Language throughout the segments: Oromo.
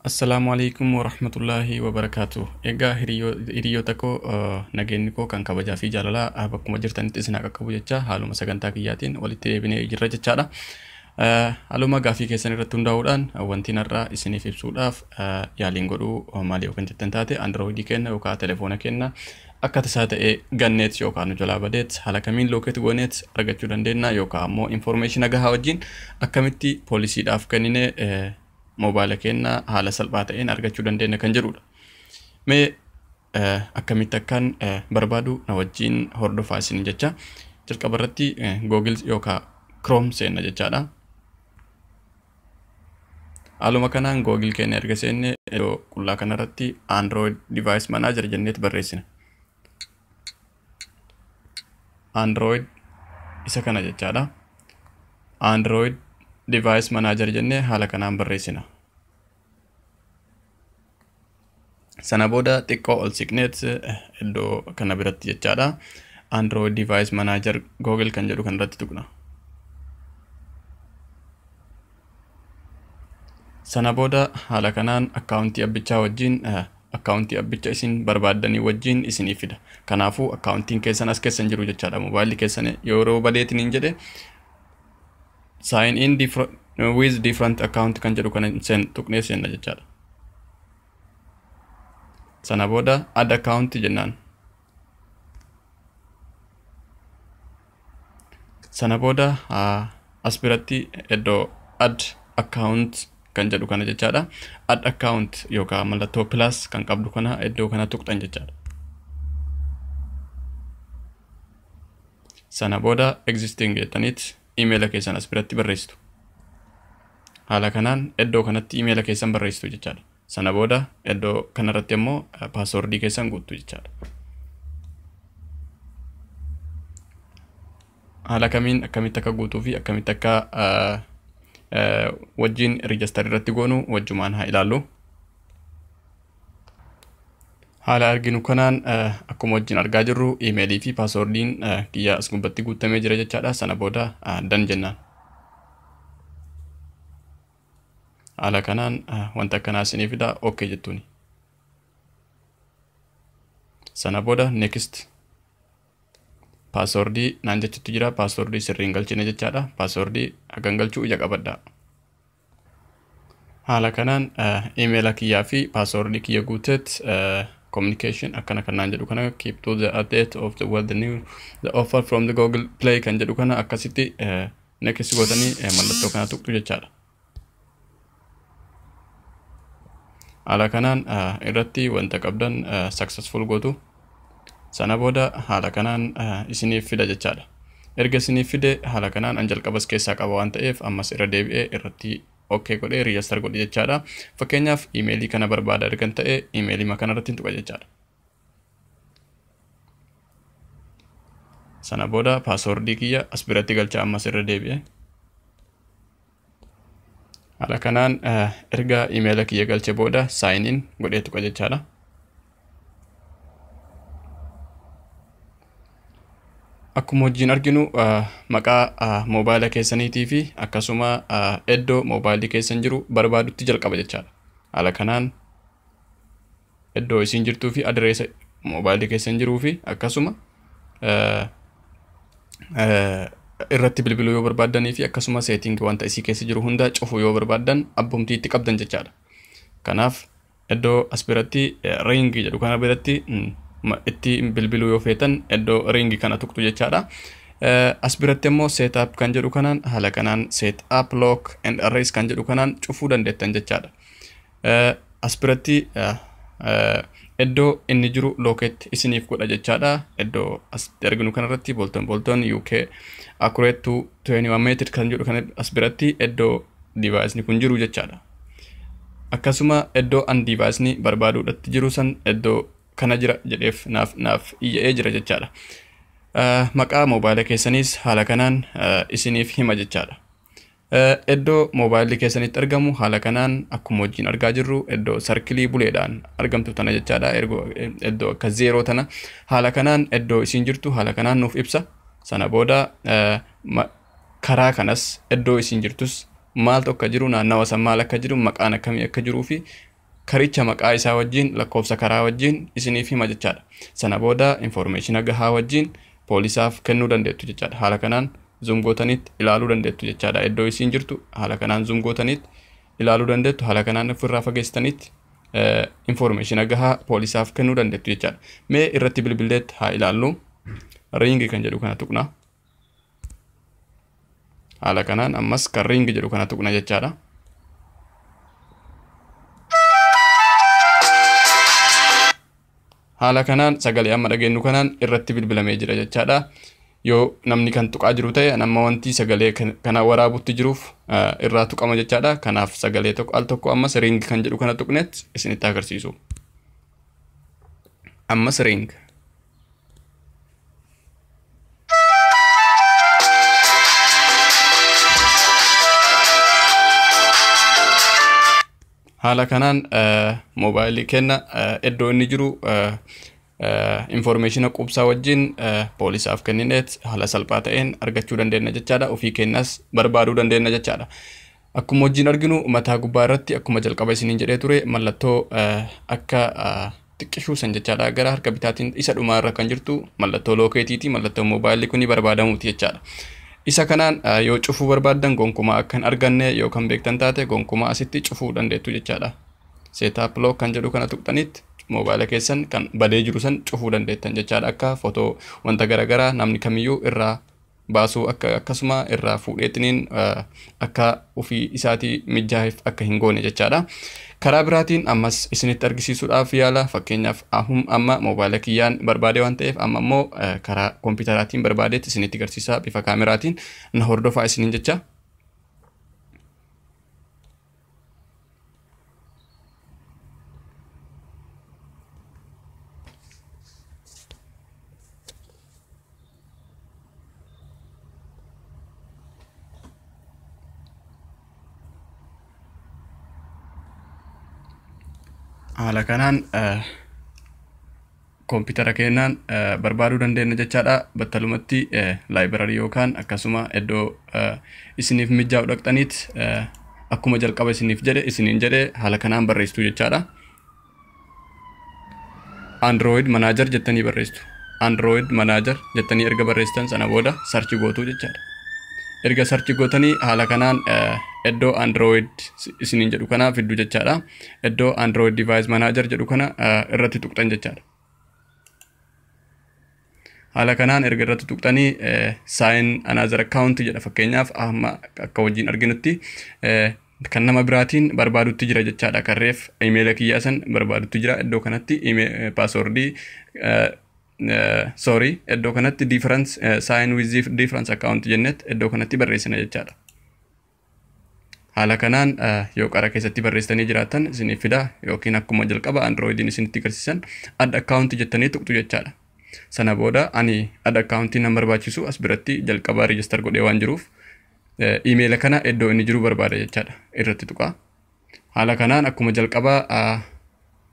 Assalamualaikum warahmatullahi wabarakatuh. Egaa hiriyoota koo nageenyi koo kan kabajaa fi jaalalaa bakkuma jirtanitti isin haa qaqqabu jecha haaluma sagantaa kiyyaatiin walitti deebinee jirra jechaadha. Haaluma gaafii keessan irratti hundaa'uudhaan wanti narraa isiniif ibsuudhaaf yaaliin godhuu maal yookaan jettan taate androidii kenna yookaan telefoona kenna akka tasaa ta'e ganneet yookaan nu jalaa badeet haala kamiin lookeet gooneet argachuu dandeenya yookaan ammoo information gahaa wajjin akkamitti poolisiidhaaf kennine mobaayila keenya haala salphaa ta'een argachuu dandeenya kan jedhudha. Mee akkamitti akkan barbaadu na wajjin hordofaa isin jecha jalqaba irratti Google yookaan Chrome seenna jechaadha. Haaluma kanaan Google keenya erga seenne iddoo qullaa kanarratti Android device manager jenneet barreessina. Android isa kana jechaadha. Android device manager jennee haala kanaan barreessina. Sana booda xiqqoo ol siqneet iddoo kana biratti jechaadha. Android device manager Google kan jedhu kanarratti tuqna. Sana booda haala kanaan akkaawuntii abbichaa wajjin akkaawuntii abbicha isin barbaaddanii wajjin isinii fida. Kanaafuu akkaawuntiin keessan as keessan jiru jechaadha. Mobaayilli keessan yeroo badeetiin hin jedhe sign in with different account kan jedhu kana tuqnee seenna jechaadha. Sana booda add account jennaan. Sana booda as biratti iddoo add account kan jedhu kana jechaadha. Add account yookaan mallattoo plus kan qabdu kana iddoo kana tuqxan jechaadha. Sana booda existing jettaniit emaila keessan as biratti barreessitu. Haala kanaan iddoo kanatti emaila keessan barreessitu jechaadha. Sana booda iddoo kanarratti immoo passwordii keessan guuttu jechaadha. Haala kamiin akkamitti akka guutuu fi akkamitti akka wajjin register irratti goonu wajjumaan haa ilaallu. Haala arginu kanaan akkuma wajjin argaa jirru emailii fi passwordiin kiyya as gubbatti guutamee jira jechaadha. Sana booda dan jennaan. Haala kanaan wanta akkanaa isinii fida okay jettuuni. Sana booda next passwordii naan jechuutu jira. Passwordii sirriin galchine jechaadha. Passwordii hagan galchuu ija qabadha. Haala kanaan emaila kiyyaa fi passwordii kiyya guuteet communication akkana kanaan jedhu kana keep to the update of the offer from the Google Play kan jedhu kana akkasitti next gootanii mallattoo kana tuqxu jechaadha. Haala kanaan irratti wanta qabdan successful gootu. Sana booda haala kanaan isiniif fida jechaadha. Erga isiniif fide haala kanaan an jalqabas keessaa qaba waan ta'eef ammas irra deebi'ee irratti okay godhee register godhe jechaadha. Fakkeenyaaf emailii kana barbaada ergan ta'e emailii makana irratti tuqa jechaadha. Sana booda passwordii kiyya as biratti galcha ammas irra deebi'ee. Haala kanaan erga emaila kiyya galche booda sign in godhee tuqa jechaadha. Akkuma wajjin arginu maqaa mobaayila keessaniitii fi akkasuma iddoo mobaayilli keessan jiru barbaadutti jalqaba jechaadha. Haala kanaan iddoo isin jirtuu fi adreesa mobaayilli keessan jiruu fi akkasuma irratti bilbiluu yoo barbaadanii fi akkasuma setting wanta isii keessa jiru hunda cufuu yoo barbaadan abbumtii itti qabdan jechaadha. Kanaaf iddoo as biratti ring jedhu kana biratti itti bilbiluu yoo feetan iddoo ring kana tuqxu jechaadha. As biratti immoo setup kan jedhu kanaan haala kanaan setup lock and erase kan jedhu kanaan cufuu dandeettan jechaadha. As biratti iddoo inni jiru locate isiniif godha jechaadha. Iddoo as arginu kanarratti bolton UK accurate to 21 meter kan jedhu kana as biratti iddoo device ni kun jiru jechaadha. Akkasuma iddoo an device ni barbaaduudhaatti jiru san iddoo kana jira jedheef naaf iyya'ee jira jechaadha. Maqaa mobaayila keessanis haala kanaan isiniif hima jechaadha. Iddoo mobaayilli keessanitti argamu haala kanaan akkuma wajjin argaa jirru iddoo sarkilii buleedhaan argamtu tana jechaadha. Iddoo akka zeeroo tana haala kanaan iddoo isin jirtu haala kanaan nuuf ibsa. Sana booda karaa kanas iddoo isin jirtus maaltu akka jiru naannawa san maal akka jiru maqaan akkamii akka jiruu fi karicha maqaa isaa wajjin lakkoofsa karaa wajjin isiniif hima jechaadha. Sana booda information gahaa wajjin poolisaaf kennuu dandeettu jechaadha. Haala kanaan zoom gootanitti ilaaluu dandeettu jechaadha. Iddoo isiin jirtu haala kanaan zoom gootanitti ilaaluu dandeettu. Haala kanaan ofirraa fageessitanitti information gahaa poolisaaf kennuu dandeettu jechaadha. Mee irratti bilbileetti haa ilaallu. Ringi kan jedhu kana tuqna. Haala kanaan ammas kan ringi jedhu kana tuqna jechaadha. Haala kanaan sagalee amma dhageenyu kanaan irratti bilbilamee jira jechaadha. Yoo namni kan tuqaa jiru ta'e amma wanti sagalee kana waraabutti jiruuf irraa tuqama jechaadha. Kanaaf sagalee tokko al tokko ammas ring kan jedhu kana tuqneet isinitti agarsiisu. Ammas ring. Haala kanaan moobaayilii kenna iddoo inni jiru information qubsaa wajjin poolisaaf kennineet haala salphaa ta'een argachuu dandeenya jechaadha. Ofii kennas barbaaduu dandeenya jechaadha. Akkuma wajjin arginu mataa gubbaa irratti akkuma jalqaba isiniin jedhee ture mallattoo akka xiqqishuu san jechaadha. Gara harka bitaatiin isa dhumaa irra kan jirtu mallattoo lookeetiiti. Mallattoo moobaayilii kuni barbaadamuuti jechaadha. Isa kanaan yoo cufuu barbaadan gonkumaa akkan arganne yookaan beektan taate gonkumaa asitti cufuu dandeettu jechaadha. Setup lock kan jedhu kana tuqxanitti moobaayila keessan kan badee jiru san cufuu dandeettan jechaadha. Akka footoo wanta garaagaraa namni kamiyyuu irraa baasuu akkasuma irraa fuudheetiniin akka ofii isaatii mijaa'eef akka hin goone jechaadha. Karaa biraatiin ammas isinitti argisiisuudhaaf yaala. Fakkeenyaaf amma moobaayila kiyyaan barbaade waan ta'eef amma immoo karaa kompiitaraatiin barbaadeetti isinitti agarsiisa bifa kaameraatiin na hordofaa isiniin jecha. Haala kanaan kompiitara keenyaan barbaaduu dandeenya jechaadha. Battalumatti laayibrarii yookaan akkasuma iddoo isiniif mijaa'u dhaqxaniit akkuma jalqaba isiniin jedhe haala kanaan barreessitu jechaadha. Android manager jettanii barreessitu. Android manager jettanii erga barreessitan sana booda sarchi gootuu jechaadha. Erga sarchi gootanii haala kanaan iddoo Android isiniin jedhu kana fiddu jechaadha. Iddoo Android device manager jedhu kana irratti tuqxan jechaadha. Haala kanaan erga irratti tuqxanii sign another account jedha. Fakkeenyaaf amma akka wajjin arginutti kan nama biraatiin barbaadutti jira jechaadha. Karreef email kiyyaa san barbaadutti jira. Iddoo kanatti passwordii iddoo kanatti difference sign with difference account jennet iddoo kanatti barreessina jechaadha. Haala kanaan yoo qara keessatti barreessanii jiraatan isiniif fida yookiin akkuma jalqaba Androidin isinitti agarsiisan add account jettanii tuqxu jechaadha. Sana booda ani add account nan barbaachisu as biratti jalqaba register godhee waan jiruuf email kana iddoo inni jiru barbaada jechaadha. Irratti tuqa. Haala kanaan akkuma jalqaba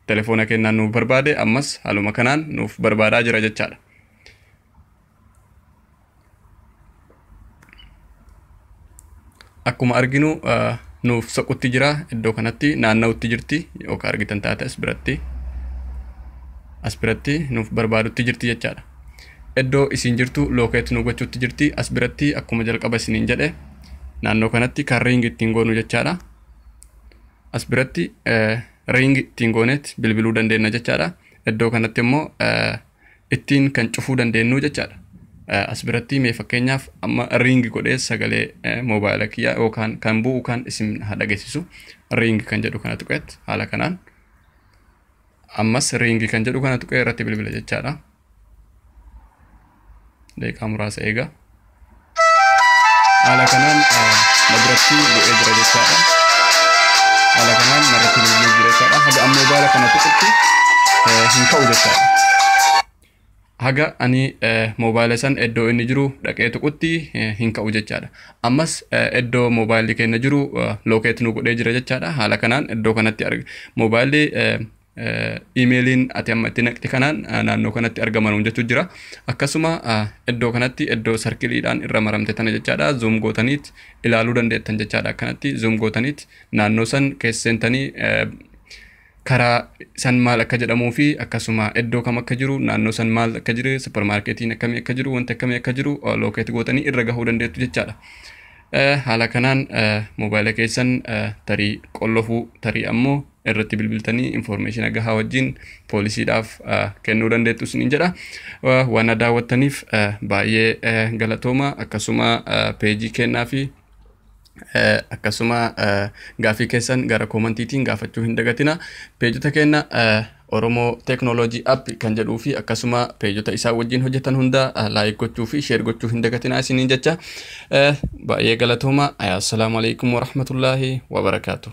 telefoona keenyaan nuuf barbaade ammas haaluma kanaan nuuf barbaadaa jira jechaadha. Akkuma arginu nuuf soqutti jira iddoo kanatti naanna'utti jirti yookaan argitan taate as biratti nuuf barbaadutti jirti jechaadha. Iddoo isiin jirtu locate nu gochuutti jirti as biratti akkuma jalqaba isiniin jedhe naannoo kanatti kan ring ittiin goonu jechaadha. As biratti ring ittiin gooneet bilbiluu dandeenya jechaadha. Iddoo kanatti immoo ittiin kan cufuu dandeenyu jechaadha. As biratti mee fakkeenyaaf amma ring godhee sagalee moobaayila kiyyaa yookaan kan bu'u kan isin dhageessisu ring kan jedhu kana tuqeet haala kanaan ammas ring kan jedhu kana tuqee irratti bilbila jechaadha. Daqiiqaa muraasa eega. Haala kanaan biratti bu'ee jira jechaadha. Haala kanaan narratti bilbilee jira jechaadha. Haga amma moobaayila kana tuqutti hin ka'u jechaadha. Haga ani moobaayila san iddoo inni jiru dhaqee tuqutti hin ka'u jechaadha. Ammas iddoo moobaayilli keenya jiru locate nu godhee jira jechaadha. Haala kanaan iddoo kanatti moobaayilli emailiin ati amma itti naqxi kanaan naannoo kanatti argaman jechuu jira. Akkasuma iddoo kanatti iddoo sarkiliidhaan irra maramte tana jechaadha. Zoom gootaniit ilaaluu dandeettan jechaadha. Akkanatti zoom gootaniit naannoo san keessa seentanii karaa san maal akka jedhamuu fi akkasuma iddoo kam akka jiru naannoo san maal akka jiru supermarketiin akkamii akka jiru wanti akkamii akka jiru lookeet gootanii irra gahuu dandeettu jechaadha. Haala kanaan moobaayila keessan tarii qollofuu tarii ammoo irratti bilbiltanii information gahaa wajjin poolisiidhaaf kennuu dandeettu isiniin jedha. Waan daawwattaniif baay'ee galatooma akkasuma peejii kennaa fi akkasuma gaafii keessan gara koomentiitiin gaafachuu hin dagatina. Peejota kenna Oromoo Technology App kan jedhuu fi akkasuma peejota isaa wajjin hojjetan hunda like gochuu fi share gochuu hin dagatina isiniin jecha. Baay'ee galatooma. Assalaamu alaykum wa rahmatullahi wa barakaatuh.